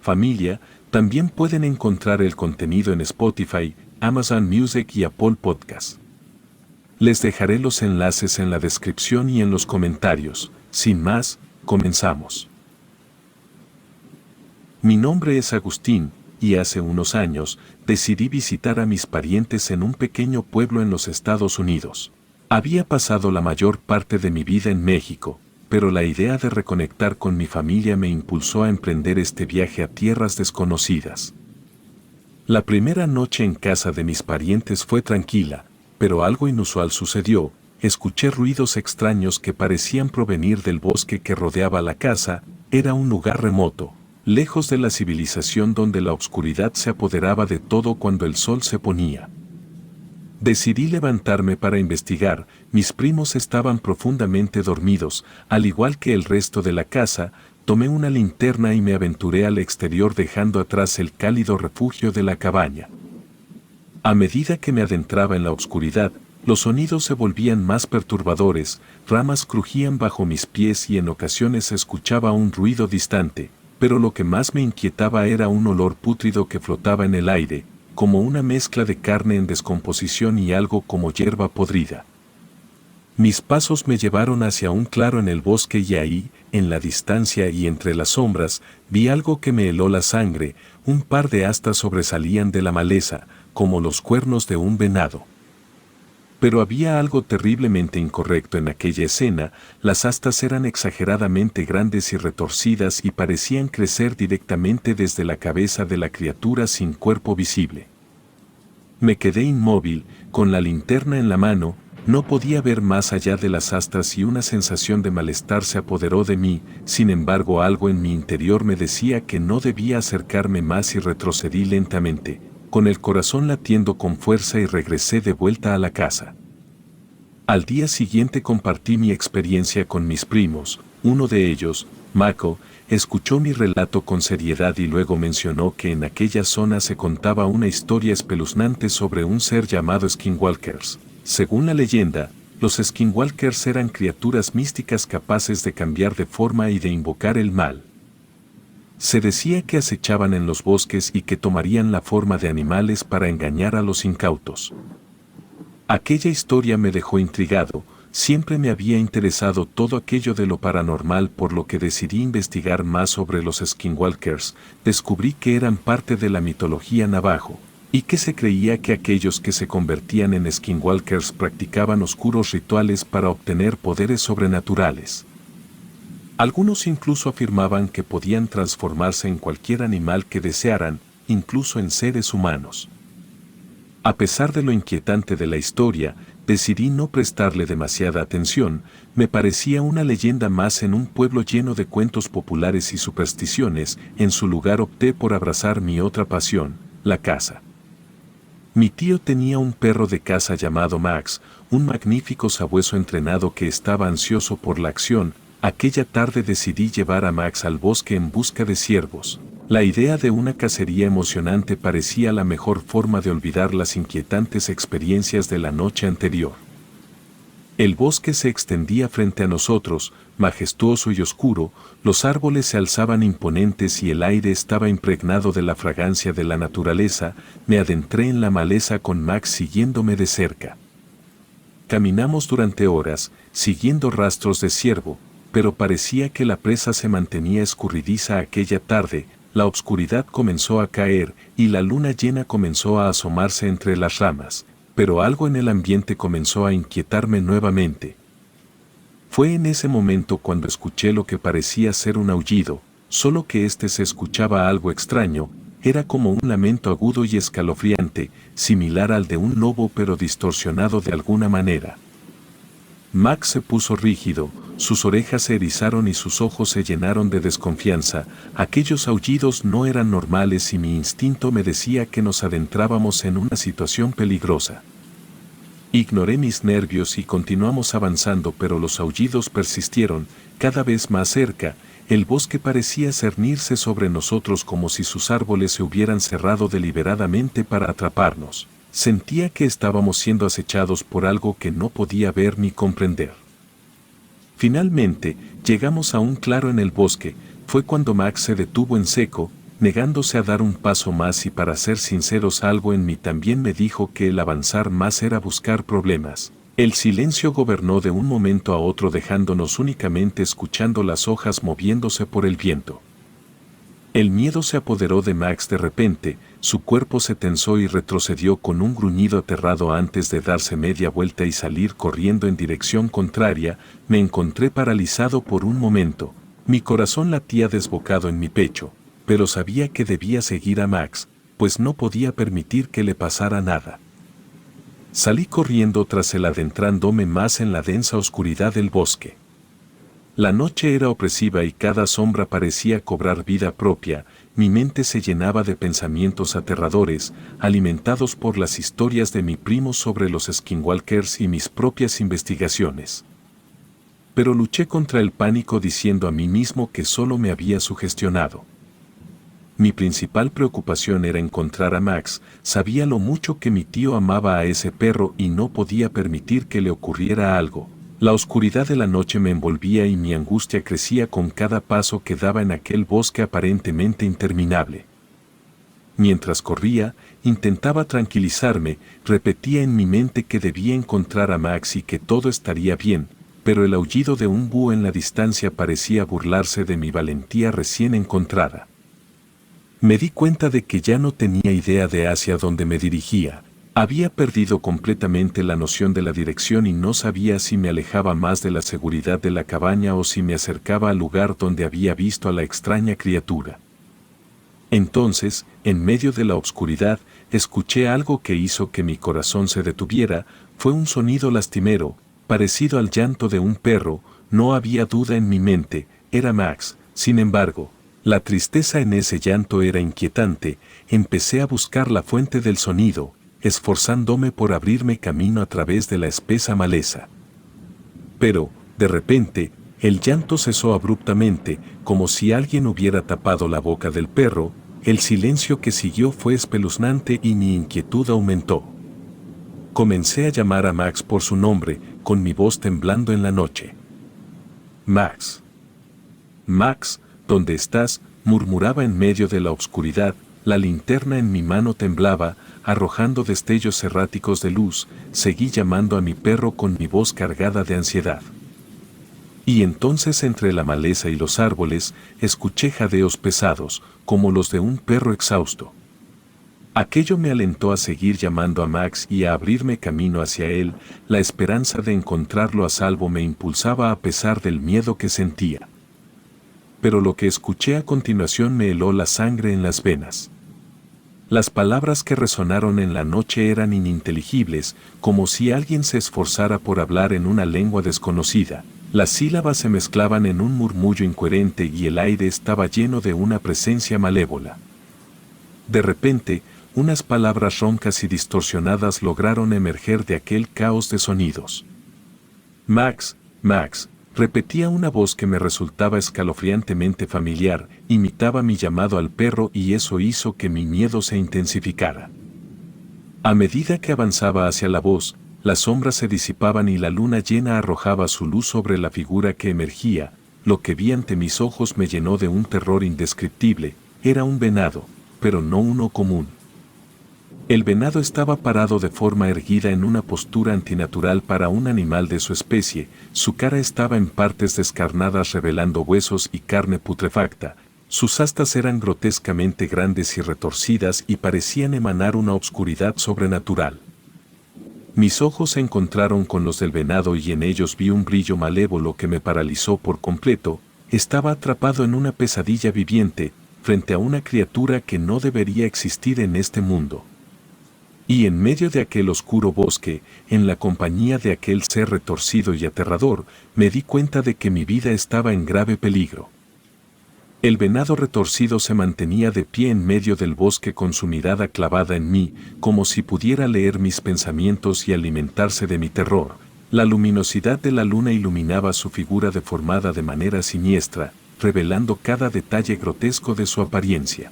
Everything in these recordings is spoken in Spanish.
Familia, también pueden encontrar el contenido en Spotify, Amazon Music y Apple Podcasts. Les dejaré los enlaces en la descripción y en los comentarios. Sin más, comenzamos. Mi nombre es Agustín, y hace unos años decidí visitar a mis parientes en un pequeño pueblo en los Estados Unidos. Había pasado la mayor parte de mi vida en México, pero la idea de reconectar con mi familia me impulsó a emprender este viaje a tierras desconocidas. La primera noche en casa de mis parientes fue tranquila, pero algo inusual sucedió. Escuché ruidos extraños que parecían provenir del bosque que rodeaba la casa. Era un lugar remoto, lejos de la civilización, donde la oscuridad se apoderaba de todo cuando el sol se ponía. Decidí levantarme para investigar. Mis primos estaban profundamente dormidos, al igual que el resto de la casa. Tomé una linterna y me aventuré al exterior, dejando atrás el cálido refugio de la cabaña. A medida que me adentraba en la oscuridad, los sonidos se volvían más perturbadores. Ramas crujían bajo mis pies y en ocasiones se escuchaba un ruido distante, pero lo que más me inquietaba era un olor pútrido que flotaba en el aire, como una mezcla de carne en descomposición y algo como hierba podrida. Mis pasos me llevaron hacia un claro en el bosque y ahí, en la distancia y entre las sombras, vi algo que me heló la sangre. Un par de astas sobresalían de la maleza, como los cuernos de un venado. Pero había algo terriblemente incorrecto en aquella escena. Las astas eran exageradamente grandes y retorcidas y parecían crecer directamente desde la cabeza de la criatura sin cuerpo visible. Me quedé inmóvil, con la linterna en la mano. No podía ver más allá de las astas y una sensación de malestar se apoderó de mí. Sin embargo, algo en mi interior me decía que no debía acercarme más y retrocedí lentamente, con el corazón latiendo con fuerza, y regresé de vuelta a la casa. Al día siguiente compartí mi experiencia con mis primos. Uno de ellos, Mako, escuchó mi relato con seriedad y luego mencionó que en aquella zona se contaba una historia espeluznante sobre un ser llamado Skinwalkers. Según la leyenda, los Skinwalkers eran criaturas místicas capaces de cambiar de forma y de invocar el mal. Se decía que acechaban en los bosques y que tomarían la forma de animales para engañar a los incautos. Aquella historia me dejó intrigado. Siempre me había interesado todo aquello de lo paranormal, por lo que decidí investigar más sobre los Skinwalkers. Descubrí que eran parte de la mitología navajo, y que se creía que aquellos que se convertían en Skinwalkers practicaban oscuros rituales para obtener poderes sobrenaturales. Algunos incluso afirmaban que podían transformarse en cualquier animal que desearan, incluso en seres humanos. A pesar de lo inquietante de la historia, decidí no prestarle demasiada atención. Me parecía una leyenda más en un pueblo lleno de cuentos populares y supersticiones. En su lugar opté por abrazar mi otra pasión, la caza. Mi tío tenía un perro de caza llamado Max, un magnífico sabueso entrenado que estaba ansioso por la acción. Aquella tarde decidí llevar a Max al bosque en busca de ciervos. La idea de una cacería emocionante parecía la mejor forma de olvidar las inquietantes experiencias de la noche anterior. El bosque se extendía frente a nosotros, majestuoso y oscuro. Los árboles se alzaban imponentes y el aire estaba impregnado de la fragancia de la naturaleza. Me adentré en la maleza con Max siguiéndome de cerca. Caminamos durante horas, siguiendo rastros de ciervo, pero parecía que la presa se mantenía escurridiza. Aquella tarde, la oscuridad comenzó a caer y la luna llena comenzó a asomarse entre las ramas, pero algo en el ambiente comenzó a inquietarme nuevamente. Fue en ese momento cuando escuché lo que parecía ser un aullido, solo que este se escuchaba algo extraño. Era como un lamento agudo y escalofriante, similar al de un lobo pero distorsionado de alguna manera. Max se puso rígido, sus orejas se erizaron y sus ojos se llenaron de desconfianza. Aquellos aullidos no eran normales y mi instinto me decía que nos adentrábamos en una situación peligrosa. Ignoré mis nervios y continuamos avanzando, pero los aullidos persistieron, cada vez más cerca. El bosque parecía cernirse sobre nosotros como si sus árboles se hubieran cerrado deliberadamente para atraparnos. Sentía que estábamos siendo acechados por algo que no podía ver ni comprender. Finalmente, llegamos a un claro en el bosque. Fue cuando Max se detuvo en seco. negándose a dar un paso más, y para ser sinceros algo en mí también me dijo que el avanzar más era buscar problemas. El silencio gobernó de un momento a otro, dejándonos únicamente escuchando las hojas moviéndose por el viento. El miedo se apoderó de Max de repente, su cuerpo se tensó y retrocedió con un gruñido aterrado antes de darse media vuelta y salir corriendo en dirección contraria. Me encontré paralizado por un momento, mi corazón latía desbocado en mi pecho, pero sabía que debía seguir a Max, pues no podía permitir que le pasara nada. Salí corriendo tras él, adentrándome más en la densa oscuridad del bosque. La noche era opresiva y cada sombra parecía cobrar vida propia. Mi mente se llenaba de pensamientos aterradores, alimentados por las historias de mi primo sobre los skinwalkers y mis propias investigaciones. Pero luché contra el pánico diciendo a mí mismo que solo me había sugestionado. Mi principal preocupación era encontrar a Max. Sabía lo mucho que mi tío amaba a ese perro y no podía permitir que le ocurriera algo. La oscuridad de la noche me envolvía y mi angustia crecía con cada paso que daba en aquel bosque aparentemente interminable. Mientras corría, intentaba tranquilizarme, repetía en mi mente que debía encontrar a Max y que todo estaría bien, pero el aullido de un búho en la distancia parecía burlarse de mi valentía recién encontrada. Me di cuenta de que ya no tenía idea de hacia dónde me dirigía. Había perdido completamente la noción de la dirección y no sabía si me alejaba más de la seguridad de la cabaña o si me acercaba al lugar donde había visto a la extraña criatura. Entonces, en medio de la oscuridad, escuché algo que hizo que mi corazón se detuviera. Fue un sonido lastimero, parecido al llanto de un perro. No había duda en mi mente, era Max. Sin embargo, la tristeza en ese llanto era inquietante. Empecé a buscar la fuente del sonido, esforzándome por abrirme camino a través de la espesa maleza. Pero, de repente, el llanto cesó abruptamente, como si alguien hubiera tapado la boca del perro. El silencio que siguió fue espeluznante y mi inquietud aumentó. Comencé a llamar a Max por su nombre, con mi voz temblando en la noche. Max. Max, ¿dónde estás?, murmuraba en medio de la oscuridad. La linterna en mi mano temblaba, arrojando destellos erráticos de luz. Seguí llamando a mi perro con mi voz cargada de ansiedad. Y entonces, entre la maleza y los árboles, escuché jadeos pesados, como los de un perro exhausto. Aquello me alentó a seguir llamando a Max y a abrirme camino hacia él. La esperanza de encontrarlo a salvo me impulsaba a pesar del miedo que sentía. Pero lo que escuché a continuación me heló la sangre en las venas. Las palabras que resonaron en la noche eran ininteligibles, como si alguien se esforzara por hablar en una lengua desconocida. Las sílabas se mezclaban en un murmullo incoherente y el aire estaba lleno de una presencia malévola. De repente, unas palabras roncas y distorsionadas lograron emerger de aquel caos de sonidos. Max, Max, repetía una voz que me resultaba escalofriantemente familiar. Imitaba mi llamado al perro y eso hizo que mi miedo se intensificara. A medida que avanzaba hacia la voz, las sombras se disipaban y la luna llena arrojaba su luz sobre la figura que emergía. Lo que vi ante mis ojos me llenó de un terror indescriptible. Era un venado, pero no uno común. El venado estaba parado de forma erguida en una postura antinatural para un animal de su especie. Su cara estaba en partes descarnadas revelando huesos y carne putrefacta. Sus astas eran grotescamente grandes y retorcidas y parecían emanar una obscuridad sobrenatural. Mis ojos se encontraron con los del venado y en ellos vi un brillo malévolo que me paralizó por completo. Estaba atrapado en una pesadilla viviente, frente a una criatura que no debería existir en este mundo. Y en medio de aquel oscuro bosque, en la compañía de aquel ser retorcido y aterrador, me di cuenta de que mi vida estaba en grave peligro. El venado retorcido se mantenía de pie en medio del bosque con su mirada clavada en mí, como si pudiera leer mis pensamientos y alimentarse de mi terror. La luminosidad de la luna iluminaba su figura deformada de manera siniestra, revelando cada detalle grotesco de su apariencia.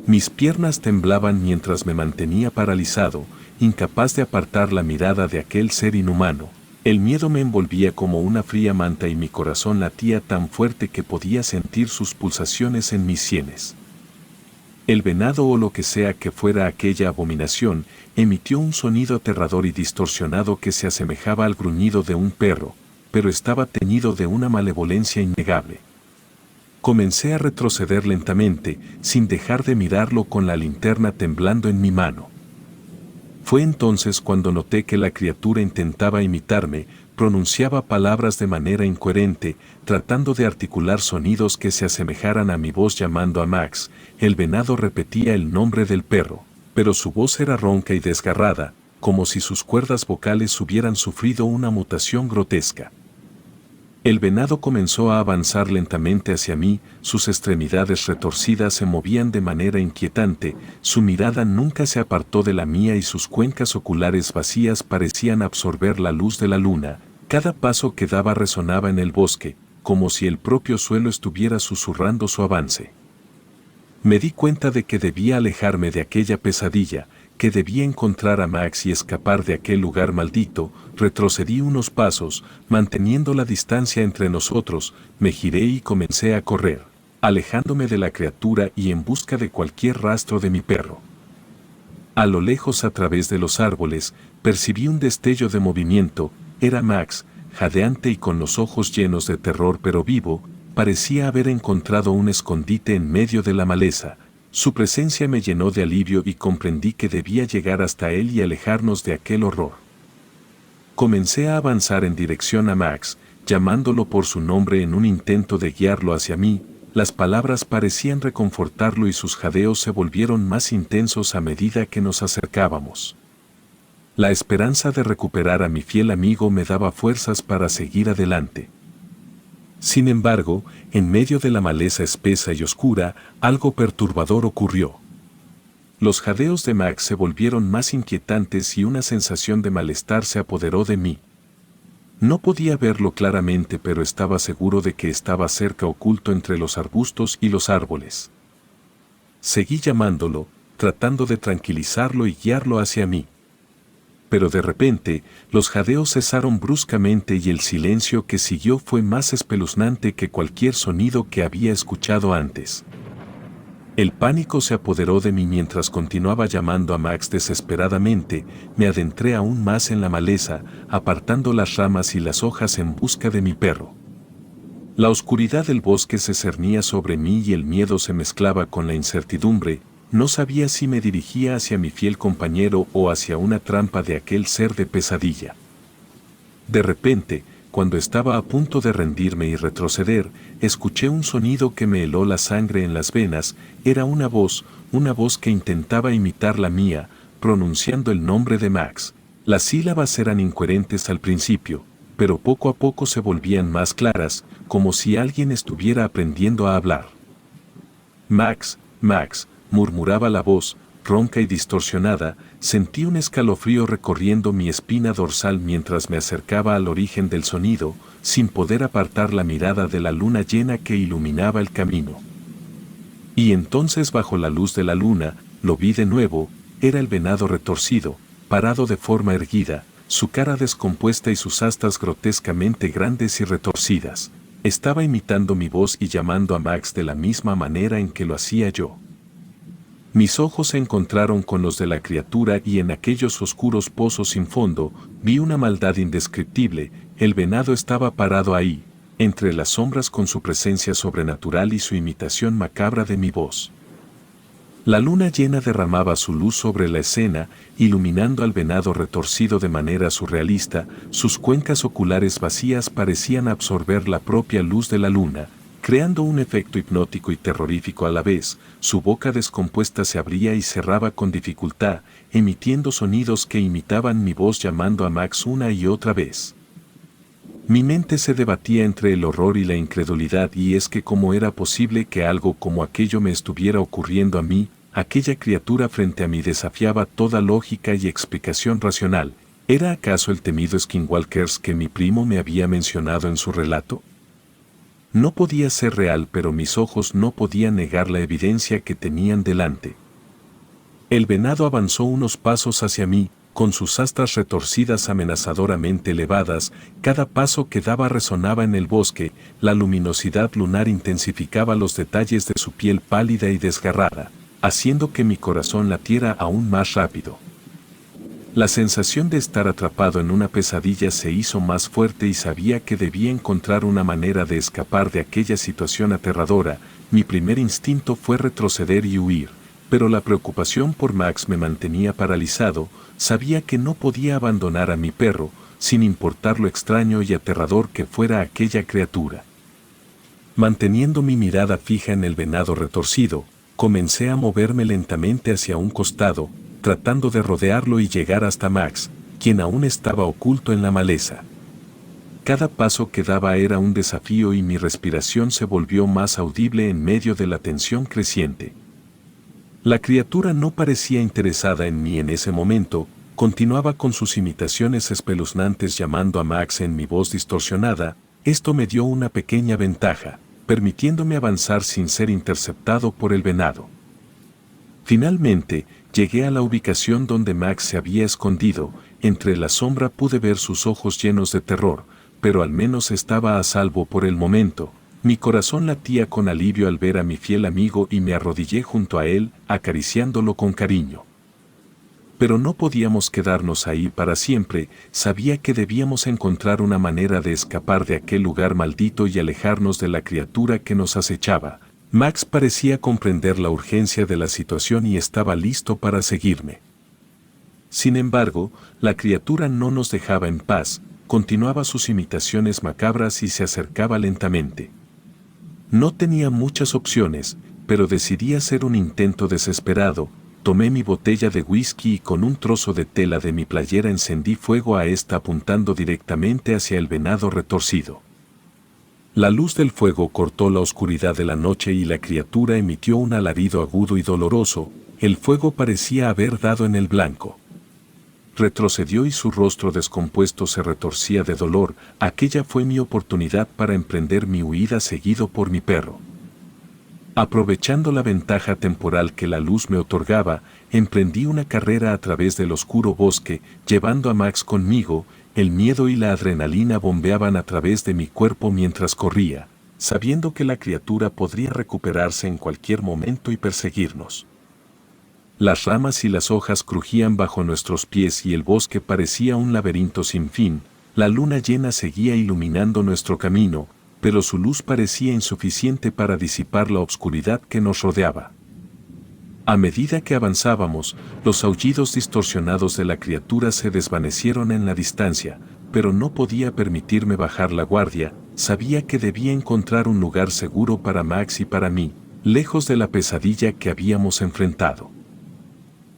Mis piernas temblaban mientras me mantenía paralizado, incapaz de apartar la mirada de aquel ser inhumano. El miedo me envolvía como una fría manta y mi corazón latía tan fuerte que podía sentir sus pulsaciones en mis sienes. El venado o lo que sea que fuera aquella abominación, emitió un sonido aterrador y distorsionado que se asemejaba al gruñido de un perro, pero estaba teñido de una malevolencia innegable. Comencé a retroceder lentamente, sin dejar de mirarlo con la linterna temblando en mi mano. Fue entonces cuando noté que la criatura intentaba imitarme, pronunciaba palabras de manera incoherente, tratando de articular sonidos que se asemejaran a mi voz llamando a Max. El venado repetía el nombre del perro, pero su voz era ronca y desgarrada, como si sus cuerdas vocales hubieran sufrido una mutación grotesca. El venado comenzó a avanzar lentamente hacia mí, sus extremidades retorcidas se movían de manera inquietante, su mirada nunca se apartó de la mía y sus cuencas oculares vacías parecían absorber la luz de la luna. Cada paso que daba resonaba en el bosque, como si el propio suelo estuviera susurrando su avance. Me di cuenta de que debía alejarme de aquella pesadilla, que debía encontrar a Max y escapar de aquel lugar maldito. Retrocedí unos pasos, manteniendo la distancia entre nosotros, me giré y comencé a correr, alejándome de la criatura y en busca de cualquier rastro de mi perro. A lo lejos, a través de los árboles, percibí un destello de movimiento. Era Max, jadeante y con los ojos llenos de terror pero vivo. Parecía haber encontrado un escondite en medio de la maleza. Su presencia me llenó de alivio y comprendí que debía llegar hasta él y alejarnos de aquel horror. Comencé a avanzar en dirección a Max, llamándolo por su nombre en un intento de guiarlo hacia mí. Las palabras parecían reconfortarlo y sus jadeos se volvieron más intensos a medida que nos acercábamos. La esperanza de recuperar a mi fiel amigo me daba fuerzas para seguir adelante. Sin embargo, en medio de la maleza espesa y oscura, algo perturbador ocurrió. Los jadeos de Max se volvieron más inquietantes y una sensación de malestar se apoderó de mí. No podía verlo claramente, pero estaba seguro de que estaba cerca, oculto entre los arbustos y los árboles. Seguí llamándolo, tratando de tranquilizarlo y guiarlo hacia mí. Pero de repente, los jadeos cesaron bruscamente y el silencio que siguió fue más espeluznante que cualquier sonido que había escuchado antes. El pánico se apoderó de mí mientras continuaba llamando a Max desesperadamente. Me adentré aún más en la maleza, apartando las ramas y las hojas en busca de mi perro. La oscuridad del bosque se cernía sobre mí y el miedo se mezclaba con la incertidumbre. No sabía si me dirigía hacia mi fiel compañero o hacia una trampa de aquel ser de pesadilla. De repente, cuando estaba a punto de rendirme y retroceder, escuché un sonido que me heló la sangre en las venas. Era una voz que intentaba imitar la mía, pronunciando el nombre de Max. Las sílabas eran incoherentes al principio, pero poco a poco se volvían más claras, como si alguien estuviera aprendiendo a hablar. Max, Max, murmuraba la voz, ronca y distorsionada. Sentí un escalofrío recorriendo mi espina dorsal mientras me acercaba al origen del sonido, sin poder apartar la mirada de la luna llena que iluminaba el camino. Y entonces, bajo la luz de la luna, lo vi de nuevo. Era el venado retorcido, parado de forma erguida, su cara descompuesta y sus astas grotescamente grandes y retorcidas. Estaba imitando mi voz y llamando a Max de la misma manera en que lo hacía yo. Mis ojos se encontraron con los de la criatura y en aquellos oscuros pozos sin fondo vi una maldad indescriptible. El venado estaba parado ahí, entre las sombras, con su presencia sobrenatural y su imitación macabra de mi voz. La luna llena derramaba su luz sobre la escena, iluminando al venado retorcido de manera surrealista. Sus cuencas oculares vacías parecían absorber la propia luz de la luna, creando un efecto hipnótico y terrorífico a la vez. Su boca descompuesta se abría y cerraba con dificultad, emitiendo sonidos que imitaban mi voz llamando a Max una y otra vez. Mi mente se debatía entre el horror y la incredulidad, y es que cómo era posible que algo como aquello me estuviera ocurriendo a mí. Aquella criatura frente a mí desafiaba toda lógica y explicación racional. ¿Era acaso el temido Skinwalkers que mi primo me había mencionado en su relato? No podía ser real, pero mis ojos no podían negar la evidencia que tenían delante. El venado avanzó unos pasos hacia mí, con sus astas retorcidas amenazadoramente elevadas. Cada paso que daba resonaba en el bosque. La luminosidad lunar intensificaba los detalles de su piel pálida y desgarrada. haciendo que mi corazón latiera aún más rápido. La sensación de estar atrapado en una pesadilla se hizo más fuerte y sabía que debía encontrar una manera de escapar de aquella situación aterradora. Mi primer instinto fue retroceder y huir, pero la preocupación por Max me mantenía paralizado. Sabía que no podía abandonar a mi perro, sin importar lo extraño y aterrador que fuera aquella criatura. Manteniendo mi mirada fija en el venado retorcido, comencé a moverme lentamente hacia un costado, tratando de rodearlo y llegar hasta Max, quien aún estaba oculto en la maleza. Cada paso que daba era un desafío y mi respiración se volvió más audible en medio de la tensión creciente. La criatura no parecía interesada en mí en ese momento, continuaba con sus imitaciones espeluznantes llamando a Max en mi voz distorsionada. Esto me dio una pequeña ventaja, permitiéndome avanzar sin ser interceptado por el venado. Finalmente, llegué a la ubicación donde Max se había escondido. Entre la sombra pude ver sus ojos llenos de terror, pero al menos estaba a salvo por el momento. Mi corazón latía con alivio al ver a mi fiel amigo y me arrodillé junto a él, acariciándolo con cariño. Pero no podíamos quedarnos ahí para siempre. Sabía que debíamos encontrar una manera de escapar de aquel lugar maldito y alejarnos de la criatura que nos acechaba. Max parecía comprender la urgencia de la situación y estaba listo para seguirme. Sin embargo, la criatura no nos dejaba en paz, continuaba sus imitaciones macabras y se acercaba lentamente. No tenía muchas opciones, pero decidí hacer un intento desesperado. Tomé mi botella de whisky y con un trozo de tela de mi playera encendí fuego a esta apuntando directamente hacia el venado retorcido. La luz del fuego cortó la oscuridad de la noche y la criatura emitió un alarido agudo y doloroso. El fuego parecía haber dado en el blanco. Retrocedió y su rostro descompuesto se retorcía de dolor. Aquella fue mi oportunidad para emprender mi huida seguido por mi perro. Aprovechando la ventaja temporal que la luz me otorgaba, emprendí una carrera a través del oscuro bosque, llevando a Max conmigo. El miedo y la adrenalina bombeaban a través de mi cuerpo mientras corría, sabiendo que la criatura podría recuperarse en cualquier momento y perseguirnos. Las ramas y las hojas crujían bajo nuestros pies y el bosque parecía un laberinto sin fin. La luna llena seguía iluminando nuestro camino, pero su luz parecía insuficiente para disipar la oscuridad que nos rodeaba. A medida que avanzábamos, los aullidos distorsionados de la criatura se desvanecieron en la distancia, pero no podía permitirme bajar la guardia. Sabía que debía encontrar un lugar seguro para Max y para mí, lejos de la pesadilla que habíamos enfrentado.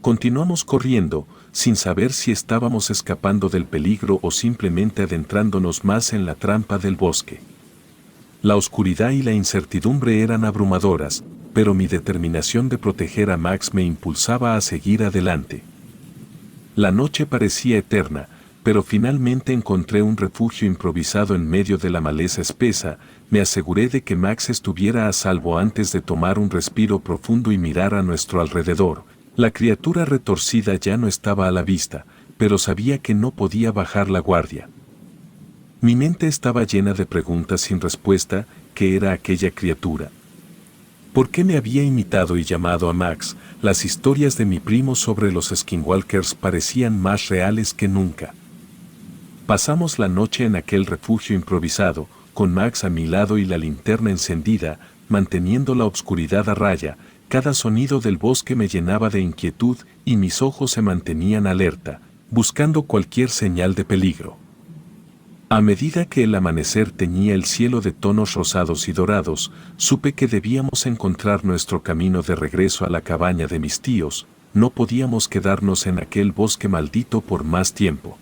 Continuamos corriendo, sin saber si estábamos escapando del peligro o simplemente adentrándonos más en la trampa del bosque. La oscuridad y la incertidumbre eran abrumadoras, pero mi determinación de proteger a Max me impulsaba a seguir adelante. La noche parecía eterna, pero finalmente encontré un refugio improvisado en medio de la maleza espesa. Me aseguré de que Max estuviera a salvo antes de tomar un respiro profundo y mirar a nuestro alrededor. La criatura retorcida ya no estaba a la vista, pero sabía que no podía bajar la guardia. Mi mente estaba llena de preguntas sin respuesta. ¿Qué era aquella criatura? ¿Por qué me había imitado y llamado a Max? Las historias de mi primo sobre los skinwalkers parecían más reales que nunca. Pasamos la noche en aquel refugio improvisado, con Max a mi lado y la linterna encendida, manteniendo la oscuridad a raya. Cada sonido del bosque me llenaba de inquietud y mis ojos se mantenían alerta, buscando cualquier señal de peligro. A medida que el amanecer teñía el cielo de tonos rosados y dorados, supe que debíamos encontrar nuestro camino de regreso a la cabaña de mis tíos. No podíamos quedarnos en aquel bosque maldito por más tiempo.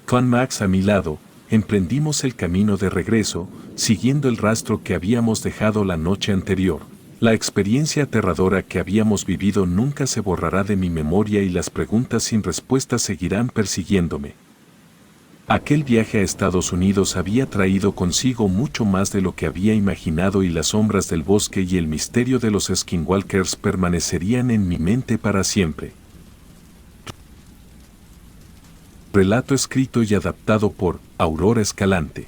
Con Max a mi lado, emprendimos el camino de regreso, siguiendo el rastro que habíamos dejado la noche anterior. La experiencia aterradora que habíamos vivido nunca se borrará de mi memoria y las preguntas sin respuesta seguirán persiguiéndome. Aquel viaje a Estados Unidos había traído consigo mucho más de lo que había imaginado y las sombras del bosque y el misterio de los skinwalkers permanecerían en mi mente para siempre. Relato escrito y adaptado por Aurora Escalante.